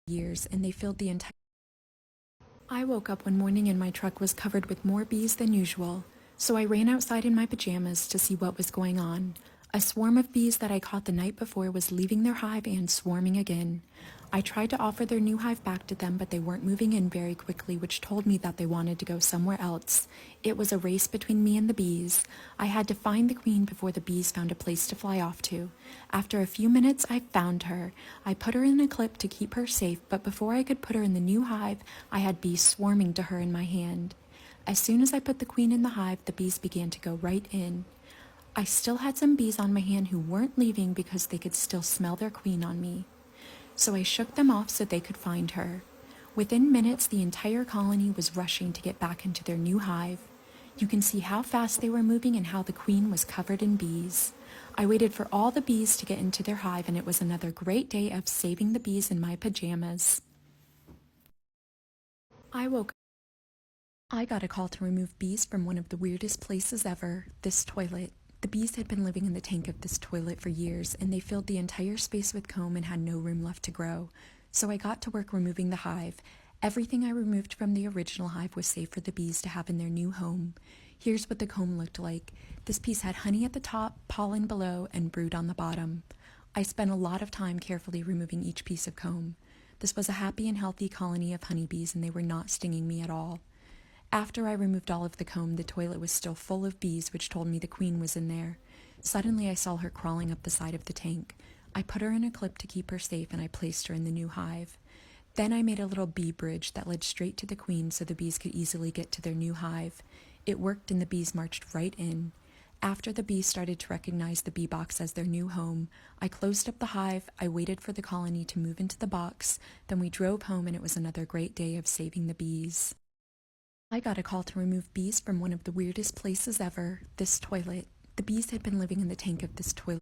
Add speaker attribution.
Speaker 1: years, and they filled the entire. I woke up one morning and my truck was covered with more bees than usual, so I ran outside in my pajamas to see what was going on. A swarm of bees that I caught the night before was leaving their hive and swarming again. I tried to offer their new hive back to them, but they weren't moving in very quickly, which told me that they wanted to go somewhere else. It was a race between me and the bees. I had to find the queen before the bees found a place to fly off to. After a few minutes, I found her. I put her in a clip to keep her safe, but before I could put her in the new hive, I had bees swarming to her in my hand. As soon as I put the queen in the hive, the bees began to go right in. I still had some bees on my hand who weren't leaving because they could still smell their queen on me. So I shook them off so they could find her. Within minutes, the entire colony was rushing to get back into their new hive. You can see how fast they were moving and how the queen was covered in bees. I waited for all the bees to get into their hive, and it was another great day of saving the bees in my pajamas. I woke up. I got a call to remove bees from one of the weirdest places ever, this toilet. The bees had been living in the tank of this toilet for years, and they filled the entire space with comb and had no room left to grow. So I got to work removing the hive. Everything I removed from the original hive was safe for the bees to have in their new home. Here's what the comb looked like. This piece had honey at the top, pollen below, and brood on the bottom. I spent a lot of time carefully removing each piece of comb. This was a happy and healthy colony of honeybees, and they were not stinging me at all. After I removed all of the comb, the toilet was still full of bees, which told me the queen was in there. Suddenly, I saw her crawling up the side of the tank. I put her in a clip to keep her safe, and I placed her in the new hive. Then I made a little bee bridge that led straight to the queen so the bees could easily get to their new hive. It worked, and the bees marched right in. After the bees started to recognize the bee box as their new home, I closed up the hive, I waited for the colony to move into the box, then we drove home, and it was another great day of saving the bees. I got a call to remove bees from one of the weirdest places ever, this toilet. The bees had been living in the tank of this toilet.